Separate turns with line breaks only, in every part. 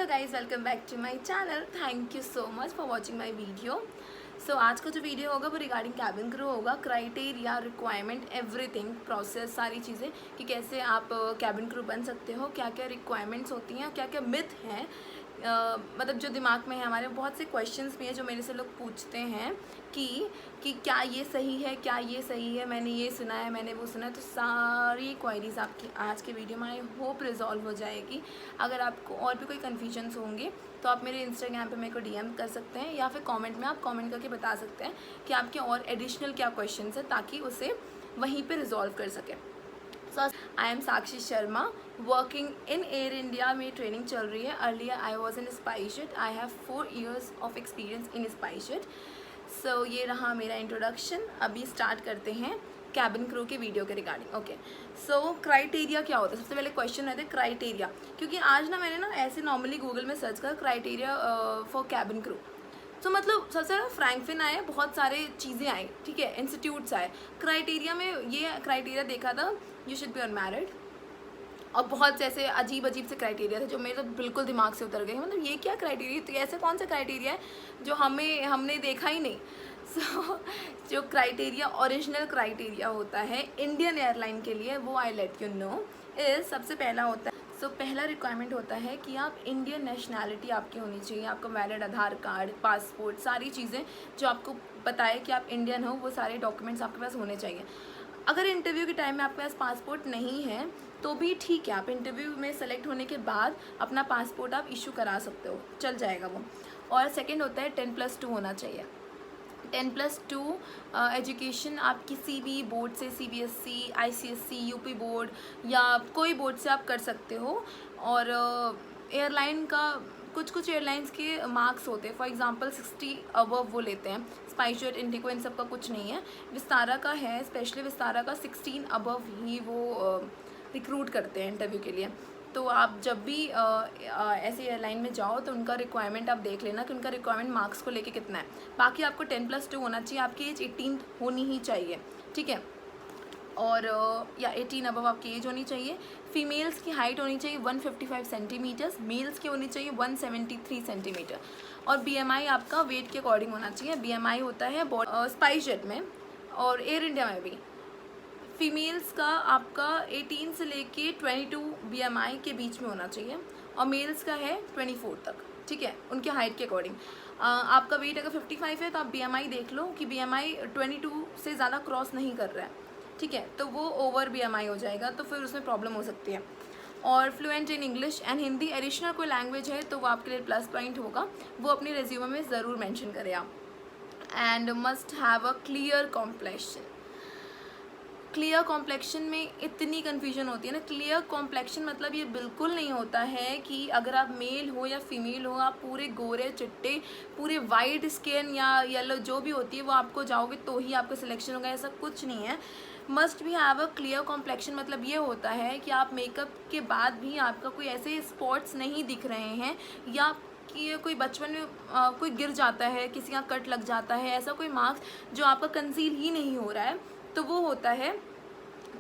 Hello guys, welcome back to my channel. Thank you so much for watching my video. So आज का जो video होगा वो regarding cabin crew होगा। Criteria, requirement, everything, process, सारी चीज़ें कि कैसे आप कैबिन क्रू बन सकते हो, क्या क्या रिक्वायरमेंट्स होती हैं, क्या क्या मिथ हैं, मतलब जो दिमाग में है। हमारे बहुत से क्वेश्चंस भी हैं जो मेरे से लोग पूछते हैं कि क्या ये सही है, क्या ये सही है, मैंने ये सुना है, मैंने वो सुना है। तो सारी क्वायरीज आपकी आज के वीडियो में आई होप रिजॉल्व हो जाएगी। अगर आपको और भी कोई कन्फ्यूजन्स होंगे तो आप मेरे इंस्टाग्राम पे मेरे को डीएम कर सकते हैं या फिर कमेंट में आप कमेंट करके बता सकते हैं कि आपके और एडिशनल क्या क्वेश्चंस हैं, ताकि उसे वहीं पे रिजॉल्व कर सकें। So I am Sakshi Sharma, working in Air India में ट्रेनिंग चल रही है। Earlier I was in SpiceJet. I have 4 years of experience in SpiceJet. So ये रहा मेरा इंट्रोडक्शन। अभी स्टार्ट करते हैं कैबिन क्रू के वीडियो के रिगार्डिंग। ओके, सो क्राइटेरिया क्या होता है? सबसे पहले क्वेश्चन रहते हैं क्राइटेरिया, क्योंकि आज ना मैंने ना ऐसे नॉर्मली गूगल में सर्च करा क्राइटेरिया फॉर कैबिन क्रू। तो मतलब सबसे ज़्यादा फ्रैंकफिन आए, बहुत सारे चीज़ें आई, ठीक है, इंस्टीट्यूट्स आए। क्राइटेरिया में ये क्राइटेरिया देखा था, यू शुड बी अनमैरिड, और बहुत से ऐसे अजीब अजीब से क्राइटेरिया थे जो मेरे तो बिल्कुल दिमाग से उतर गए। मतलब ये क्या क्राइटेरिया, तो ऐसे कौन सा क्राइटेरिया है जो हमने देखा ही नहीं। सो जो क्राइटेरिया, ओरिजिनल क्राइटेरिया होता है इंडियन एयरलाइन के लिए, वो I let you know is सबसे पहला होता है। सो पहला रिक्वायरमेंट होता है कि आप इंडियन नेशनैलिटी आपकी होनी चाहिए। आपका वैलिड आधार कार्ड, पासपोर्ट, सारी चीज़ें जो आपको बताए कि आप इंडियन हो, वो सारे डॉक्यूमेंट्स आपके पास होने चाहिए। अगर इंटरव्यू के टाइम में आपके पास पासपोर्ट नहीं है तो भी ठीक है, आप इंटरव्यू में सेलेक्ट होने के बाद अपना पासपोर्ट आप इशू करा सकते हो, चल जाएगा वो। और सेकंड होता है 10+2 होना चाहिए। 10+2 एजुकेशन आप किसी भी बोर्ड से, CBSE, ICSE, यूपी बोर्ड या कोई बोर्ड से आप कर सकते हो। और एयरलाइन का कुछ एयरलाइंस के मार्क्स होते हैं, फॉर एग्जांपल 60 अबव वो लेते हैं। स्पाइसजेट, इंडिगो, इन सब का कुछ नहीं है। विस्तारा का है, स्पेशली विस्तारा का 16 अबव ही वो रिक्रूट करते हैं इंटरव्यू के लिए। तो आप जब भी ऐसे एयरलाइन में जाओ तो उनका रिक्वायरमेंट आप देख लेना कि उनका रिक्वायरमेंट मार्क्स को लेके कितना है। बाकी आपको 10+2 होना चाहिए, आपकी एज 18 होनी ही चाहिए, ठीक है। और या 18 अबव आपकी एज होनी चाहिए। फीमेल्स की हाइट होनी चाहिए 155 सेंटीमीटर्स, मेल्स की होनी चाहिए 173 सेंटीमीटर। और BMI आपका वेट के अकॉर्डिंग होना चाहिए। BMI होता है स्पाइसजेट में और एयर इंडिया में भी। फीमेल्स का आपका 18 से लेके 22 BMI के बीच में होना चाहिए, और मेल्स का है 24 तक, ठीक है, उनके हाइट के अकॉर्डिंग। आपका वेट अगर 55 है तो आप BMI देख लो कि BMI 22 से ज़्यादा क्रॉस नहीं कर रहा है, ठीक है, तो वो ओवर BMI हो जाएगा, तो फिर उसमें प्रॉब्लम हो सकती है। और fluent in English and Hindi, additional कोई लैंग्वेज है तो वो आपके लिए प्लस पॉइंट होगा, वो अपनी रेज्यूमे में ज़रूर मेंशन करें आप। And must have a clear complexion. Clear complexion में इतनी कन्फ्यूजन होती है ना। क्लियर कॉम्प्लेक्शन मतलब ये बिल्कुल नहीं होता है कि अगर आप मेल हो या फीमेल हो, आप पूरे गोरे चिट्टे, पूरे वाइट स्किन या येलो जो भी होती है वो आपको जाओगे तो ही आपका सिलेक्शन होगा, ऐसा कुछ नहीं है। मस्ट भी हैव अ क्लियर कॉम्प्लेक्शन मतलब ये होता है कि आप मेकअप के बाद भी आपका कोई ऐसे स्पॉट्स नहीं दिख रहे हैं, या कि कोई बचपन में कोई गिर जाता है, किसी का कट लग जाता है, ऐसा कोई मार्क्स जो आपका कंसील ही नहीं हो रहा है, तो वो होता है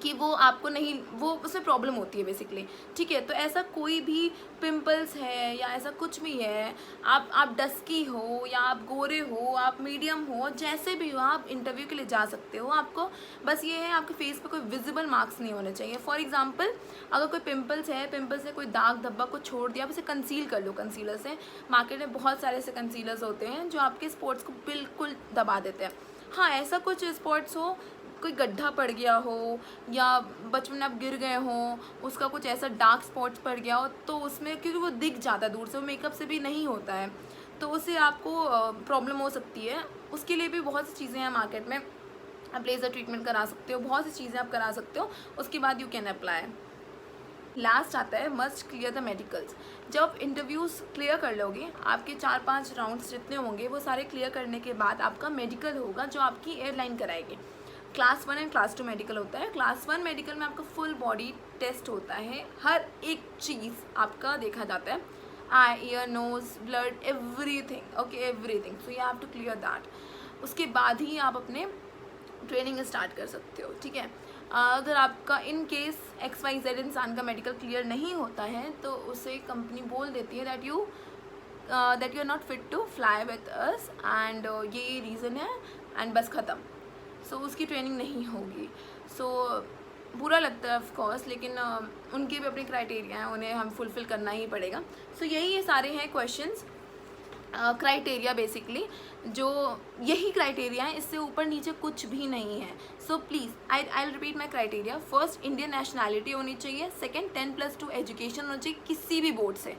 कि वो आपको नहीं, वो उसमें प्रॉब्लम होती है बेसिकली, ठीक है। तो ऐसा कोई भी पिंपल्स है या ऐसा कुछ भी है, आप डस्की हो या आप गोरे हो, आप मीडियम हो, जैसे भी हो आप इंटरव्यू के लिए जा सकते हो। आपको बस ये है, आपके फेस पे कोई विजिबल मार्क्स नहीं होने चाहिए। फॉर एग्जांपल अगर कोई पिंपल्स है, पिंपल्स से कोई दाग धब्बा को छोड़ दिया, आप उसे कंसील कर लो कंसीलर से। मार्केट में बहुत सारे ऐसे कंसीलर्स होते हैं जो आपके स्पॉट्स को बिल्कुल दबा देते हैं। हाँ, ऐसा कुछ स्पॉट्स हो, कोई गड्ढा पड़ गया हो या बचपन में आप गिर गए हो, उसका कुछ ऐसा डार्क स्पॉट्स पड़ गया हो, तो उसमें क्योंकि वो दिख जाता है दूर से, वो मेकअप से भी नहीं होता है, तो उससे आपको प्रॉब्लम हो सकती है। उसके लिए भी बहुत सी चीज़ें हैं मार्केट में, आप लेज़र ट्रीटमेंट करा सकते हो, बहुत सी चीज़ें आप करा सकते हो, उसके बाद यू कैन अप्लाई। लास्ट आता है मस्ट क्लियर द मेडिकल्स। जब आप इंटरव्यूज़ क्लियर कर लोगे, आपके 4-5 राउंड्स जितने होंगे वो सारे क्लियर करने के बाद आपका मेडिकल होगा जो आपकी एयरलाइन कराएगी। क्लास 1 एंड क्लास 2 मेडिकल होता है। क्लास 1 मेडिकल में आपका फुल बॉडी टेस्ट होता है, हर एक चीज़ आपका देखा जाता है, eye, ear, nose, blood, everything, okay, everything. So you have to clear that. उसके बाद ही आप अपने ट्रेनिंग स्टार्ट कर सकते हो, ठीक है। अगर आपका इन केस XYZ इंसान का मेडिकल क्लियर नहीं होता है तो उसे कंपनी बोल देती है that you are not fit to fly with us and ये रीज़न है एंड बस ख़त्म. सो उसकी ट्रेनिंग नहीं होगी. सो बुरा लगता है ऑफ कोर्स, लेकिन उनके भी अपने क्राइटेरिया हैं, उन्हें हम फुलफ़िल करना ही पड़ेगा. सो यही ये सारे हैं क्वेश्चंस, क्राइटेरिया बेसिकली, जो यही क्राइटेरिया है, इससे ऊपर नीचे कुछ भी नहीं है. So please I repeat my criteria. First, Indian nationality होनी चाहिए. सेकेंड, 10+2 एजुकेशन होना चाहिए किसी भी बोर्ड से,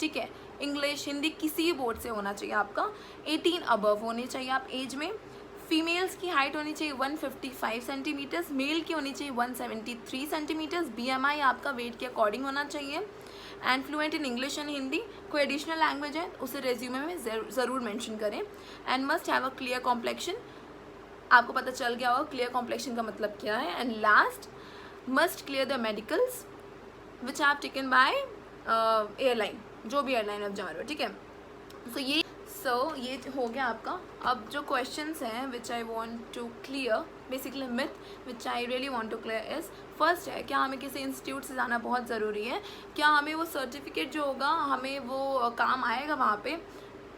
ठीक है. इंग्लिश, हिंदी किसी भी बोर्ड से होना चाहिए आपका. 18 अबव होने चाहिए आप एज में. फीमेल्स की हाइट होनी चाहिए 155 सेंटीमीटर्स, मेल की होनी चाहिए 173 सेंटीमीटर्स. BMI आपका वेट के अकॉर्डिंग होना चाहिए. And fluent in English and Hindi. कोई एडिशनल लैंग्वेज है उसे रेज्यूमे में ज़रूर मेंशन करें. And must have a clear complexion. आपको पता चल गया होगा क्लियर कॉम्प्लेक्शन का मतलब क्या है. And last, must clear the medicals which have taken by airline, जो भी एयरलाइन आप जा रहे हो, ठीक है. सो ये हो गया आपका. अब जो क्वेश्चंस हैं which I want to clear, basically myth which I really want to clear is, first है, क्या हमें किसी इंस्टीट्यूट से जाना बहुत ज़रूरी है? क्या हमें वो सर्टिफिकेट जो होगा हमें वो काम आएगा वहाँ पे?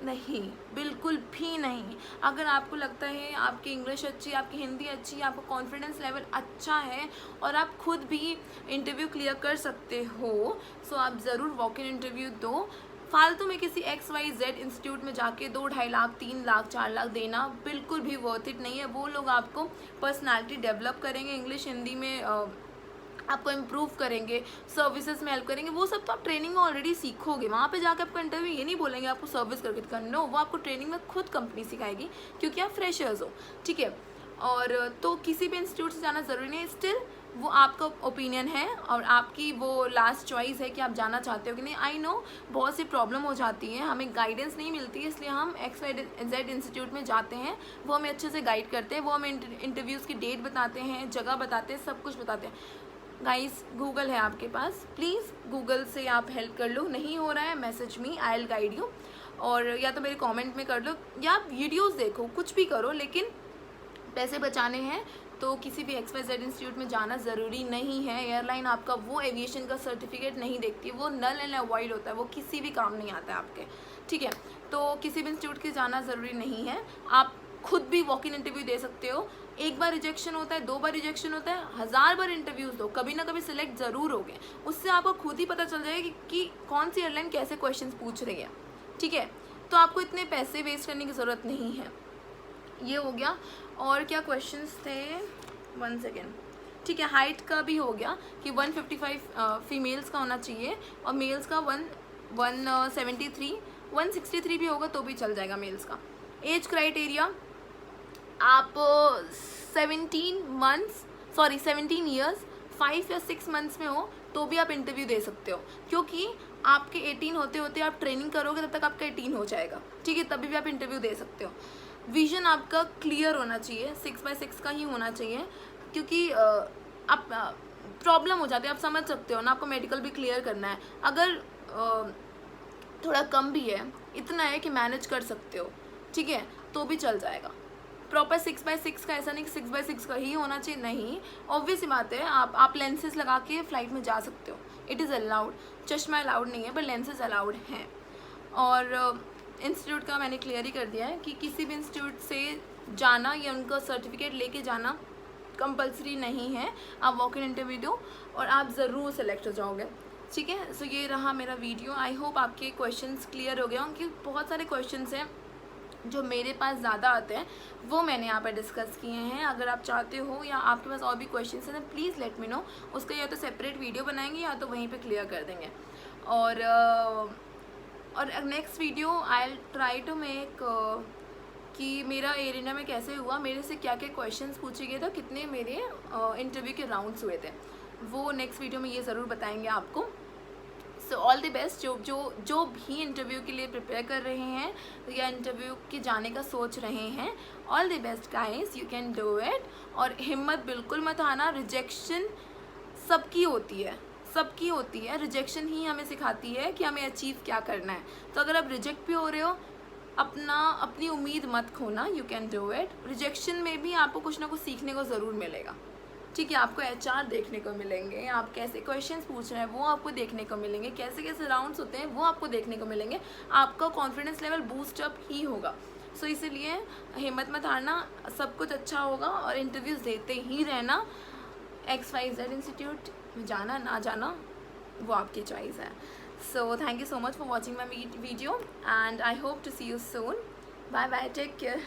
नहीं, बिल्कुल भी नहीं. अगर आपको लगता है आपकी इंग्लिश अच्छी, आपकी हिंदी अच्छी, आपका कॉन्फिडेंस लेवल अच्छा है और आप खुद भी इंटरव्यू क्लियर कर सकते हो, सो आप ज़रूर वॉक इन इंटरव्यू दो. फालतू में किसी XYZ इंस्टीट्यूट में जाके 2-2.5 लाख, 3 लाख, 4 लाख देना बिल्कुल भी वर्थ इट नहीं है. वो लोग आपको पर्सनालिटी डेवलप करेंगे, इंग्लिश हिंदी में आपको इम्प्रूव करेंगे, सर्विसेज में हेल्प करेंगे. वो सब तो आप ट्रेनिंग में ऑलरेडी सीखोगे. वहाँ पे जाकर आपको इंटरव्यू ये नहीं बोलेंगे आपको सर्विस करके दिखाना. नो, वो आपको ट्रेनिंग में खुद कंपनी सिखाएगी क्योंकि आप फ्रेशर्स हो, ठीक है. और तो किसी भी इंस्टीट्यूट से जाना ज़रूरी नहीं. स्टिल वो आपका ओपिनियन है और आपकी वो लास्ट चॉइस है कि आप जाना चाहते हो कि नहीं. आई नो बहुत सी प्रॉब्लम हो जाती है, हमें गाइडेंस नहीं मिलती है, इसलिए हम XYZ इंस्टीट्यूट में जाते हैं. वो हमें अच्छे से गाइड करते हैं, वो हमें इंटरव्यूज़ की डेट बताते हैं, जगह बताते हैं, सब कुछ बताते हैं. गाइस, गूगल है आपके पास, प्लीज़ गूगल से आप हेल्प कर लो. नहीं हो रहा है, message me, I will guide you. और या तो मेरे कमेंट में कर लो या आप वीडियोस देखो, कुछ भी करो, लेकिन पैसे बचाने हैं तो किसी भी XYZ इंस्टीट्यूट में जाना ज़रूरी नहीं है. एयरलाइन आपका वो एविएशन का सर्टिफिकेट नहीं देखती, वो नल एंड अवॉइड होता है, वो किसी भी काम नहीं आता है आपके, ठीक है. तो किसी भी इंस्टीट्यूट के जाना ज़रूरी नहीं है. आप खुद भी वॉक इन इंटरव्यू दे सकते हो. एक बार रिजेक्शन होता है, 2 बार रिजेक्शन होता है, 1000 बार इंटरव्यूज़ दो, कभी ना कभी सिलेक्ट ज़रूर होगे. उससे आपको खुद ही पता चल जाएगा कि कौन सी एयरलाइन कैसे क्वेश्चन पूछ रही है, ठीक है. तो आपको इतने पैसे वेस्ट करने की ज़रूरत नहीं है. ये हो गया. और क्या क्वेश्चंस थे, 1 सेकेंड, ठीक है. हाइट का भी हो गया कि 155 फीमेल्स का होना चाहिए और मेल्स का 173, 163 भी होगा तो भी चल जाएगा मेल्स का. एज क्राइटेरिया, आप 17 ईयर्स 5 या 6 मंथ्स में हो तो भी आप इंटरव्यू दे सकते हो, क्योंकि आपके 18 होते होते आप ट्रेनिंग करोगे तब तक आपका 18 हो जाएगा, ठीक है. तभी भी आप इंटरव्यू दे सकते हो. विजन आपका क्लियर होना चाहिए, 6x6 का ही होना चाहिए, क्योंकि आप प्रॉब्लम हो जाती है, आप समझ सकते हो ना. आपको मेडिकल भी क्लियर करना है. अगर थोड़ा कम भी है, इतना है कि मैनेज कर सकते हो, ठीक है, तो भी चल जाएगा. प्रॉपर 6x6 का ऐसा नहीं कि 6x6 का ही होना चाहिए, नहीं. ऑब्वियस ही बात है, आप लेंसेज लगा के फ़्लाइट में जा सकते हो, इट इज़ अलाउड. चश्मा अलाउड नहीं है पर लेंसेज अलाउड हैं. और इंस्टीट्यूट का मैंने क्लियर ही कर दिया है कि किसी भी इंस्टीट्यूट से जाना या उनका सर्टिफिकेट लेके जाना कंपलसरी नहीं है. आप वॉक इन इंटरव्यू दो और आप ज़रूर सेलेक्ट हो जाओगे, ठीक है. सो ये रहा मेरा वीडियो. आई होप आपके क्वेश्चंस क्लियर हो गए होंगे. बहुत सारे क्वेश्चंस हैं जो मेरे पास ज़्यादा आते हैं, वो मैंने यहाँ पर डिस्कस किए हैं. अगर आप चाहते हो या आपके पास और भी क्वेश्चंस हैं तो प्लीज़ लेट मी नो. उसका या तो सेपरेट वीडियो बनाएंगे या तो वहीं पे क्लियर कर देंगे. और next video I will try to make कि मेरा एयर इंडिया में कैसे हुआ, मेरे से क्या क्या क्वेश्चंस पूछे गए थे, कितने मेरे इंटरव्यू के राउंड्स हुए थे, वो नेक्स्ट वीडियो में ये ज़रूर बताएंगे आपको. सो ऑल द बेस्ट जो भी इंटरव्यू के लिए प्रिपेयर कर रहे हैं या इंटरव्यू के जाने का सोच रहे हैं, all the best guys, you can do it. और हिम्मत बिल्कुल मत हारना. रिजेक्शन सबकी होती है, रिजेक्शन ही हमें सिखाती है कि हमें अचीव क्या करना है. तो अगर आप रिजेक्ट भी हो रहे हो, अपनी उम्मीद मत खोना. You can do it. Rejection में भी आपको कुछ ना कुछ सीखने को ज़रूर मिलेगा, ठीक है, आपको HR देखने को मिलेंगे, आप कैसे क्वेश्चंस पूछ रहे हैं वो आपको देखने को मिलेंगे, कैसे कैसे राउंड्स होते हैं वो आपको देखने को मिलेंगे, आपका कॉन्फिडेंस लेवल बूस्ट अप ही होगा। सो इसीलिए हिम्मत मत हारना, सब कुछ अच्छा होगा और इंटरव्यूज़ देते ही रहना। XYZ इंस्टीट्यूट में जाना ना जाना वो आपकी चॉइस है। So thank you so much for watching my video and I hope to see you soon. Bye bye, take care.